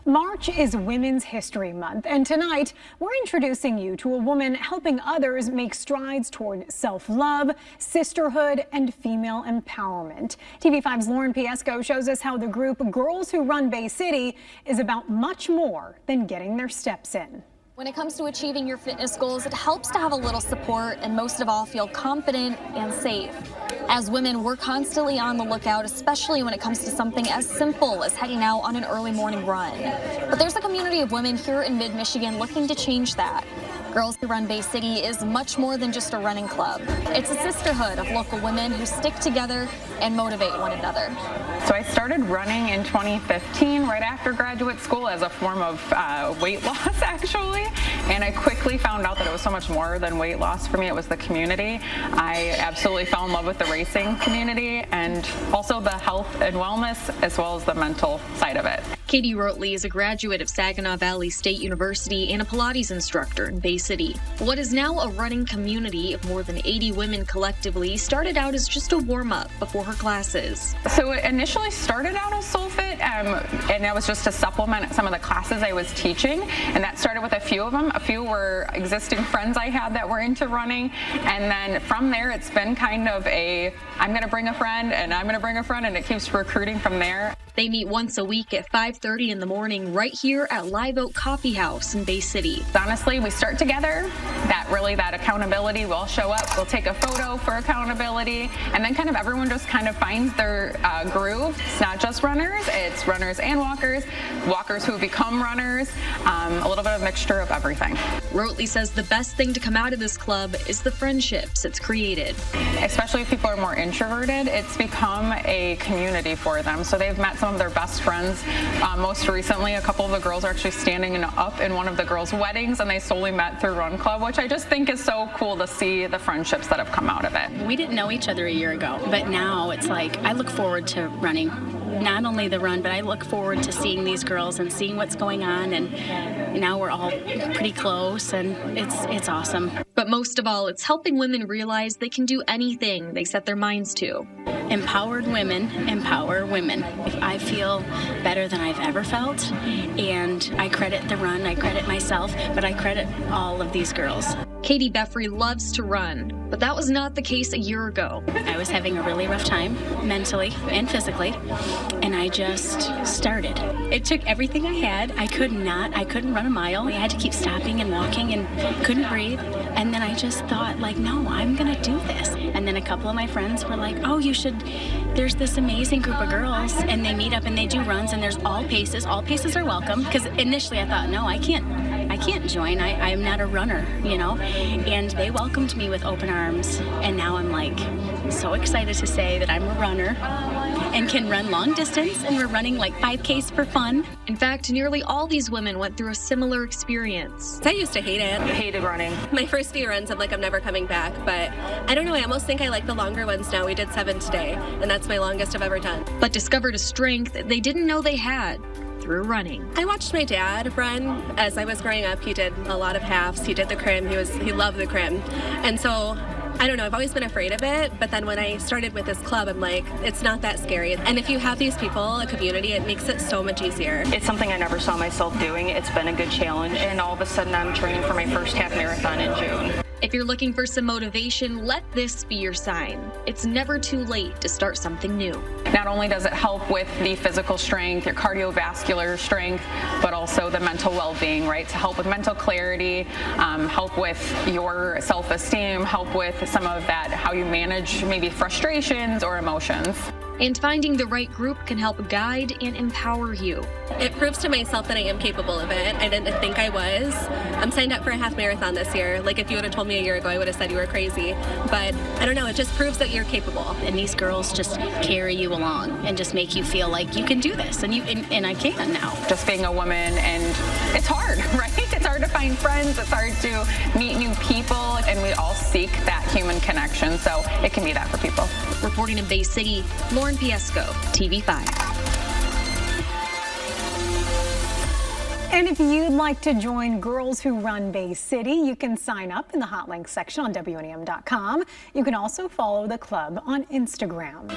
March is Women's History Month, and tonight we're introducing you to a woman helping others make strides toward self-love, sisterhood, and female empowerment. TV5's Lauren Piesco shows us how the group Girls Who Run Bay City is about much more than getting their steps in. When it comes to achieving your fitness goals, it helps to have a little support and most of all feel confident and safe. As women, we're constantly on the lookout, especially when it comes to something as simple as heading out on an early morning run. But there's a community of women here in mid-Michigan looking to change that. Girls Who Run Bay City is much more than just a running club. It's a sisterhood of local women who stick together and motivate one another. So I started running in 2015, right after graduate school, as a form of weight loss, actually. And I quickly found out that it was so much more than weight loss for me. It was the community. I absolutely fell in love with the racing community and also the health and wellness, as well as the mental side of it. Katie Rotley is a graduate of Saginaw Valley State University and a Pilates instructor in Bay City. What is now a running community of more than 80 women collectively started out as just a warm-up before her classes. So it initially started out as SoulFit, and that was just to supplement some of the classes I was teaching, and that started with a few of them. A few were existing friends I had that were into running, and then from there it's been kind of a, I'm going to bring a friend, and I'm going to bring a friend, and it keeps recruiting from there. They meet once a week at 5:30 in the morning right here at Live Oak Coffee House in Bay City. Honestly, we start together, that accountability will show up. We'll take a photo for accountability, and then kind of everyone just kind of finds their groove. It's not just runners, it's runners and walkers, walkers who become runners, a little bit of mixture of everything. Rotley says the best thing to come out of this club is the friendships it's created. Especially if people are more introverted, it's become a community for them. So they've met some of their best friends. Most recently, a couple of the girls are actually standing up in one of the girls' weddings, and they solely met through Run Club, which I just think is so cool to see the friendships that have come out of it. We didn't know each other a year ago, but now it's like I look forward to running. Not only the run, but I look forward to seeing these girls and seeing what's going on, and now we're all pretty close, and it's awesome. But most of all, it's helping women realize they can do anything they set their minds to. Empowered women empower women. I feel better than I've ever felt, and I credit the run, I credit myself, but I credit all of these girls. Katie Beffrey loves to run, but that was not the case a year ago. I was having a really rough time, mentally and physically, and I just started. It took everything I had. I couldn't run a mile. I had to keep stopping and walking and couldn't breathe. And then I just thought, like, no, I'm gonna do this. And then a couple of my friends were like, oh, you should, there's this amazing group of girls, and they meet up and they do runs, and there's all paces. All paces are welcome. Because initially I thought, no, I can't join. I'm not a runner, you know? And they welcomed me with open arms. And now I'm like so excited to say that I'm a runner and can run long distance, and we're running like 5Ks for fun. In fact, nearly all these women went through a similar experience. I used to hate it. I hated running. My first few runs, I'm like, I'm never coming back. But I don't know, I almost think I like the longer ones now. We did 7 today, and that's my longest I've ever done. But discovered a strength they didn't know they had through running. I watched my dad run as I was growing up. He did a lot of halves. He did the crim. He loved the crim. And so, I don't know, I've always been afraid of it, but then when I started with this club, I'm like, it's not that scary. And if you have these people, a community, it makes it so much easier. It's something I never saw myself doing. It's been a good challenge, and all of a sudden I'm training for my first half marathon in June. If you're looking for some motivation, let this be your sign. It's never too late to start something new. Not only does it help with the physical strength, your cardiovascular strength, but also the mental well-being, right? To help with mental clarity, help with your self-esteem, help with some of that, how you manage maybe frustrations or emotions. And finding the right group can help guide and empower you. It proves to myself that I am capable of it. I didn't think I was. I'm signed up for a half marathon this year. Like, if you would have told me a year ago, I would have said you were crazy. But I don't know, it just proves that you're capable. And these girls just carry you along and just make you feel like you can do this, and I can now. Just being a woman, and it's hard, right? It's hard to find friends, it's hard to meet new people, and we all seek that human connection, so it can be that for people. Reporting in Bay City, Lauren Piesco, TV5. And if you'd like to join Girls Who Run Bay City, you can sign up in the hot links section on WNEM.com. You can also follow the club on Instagram.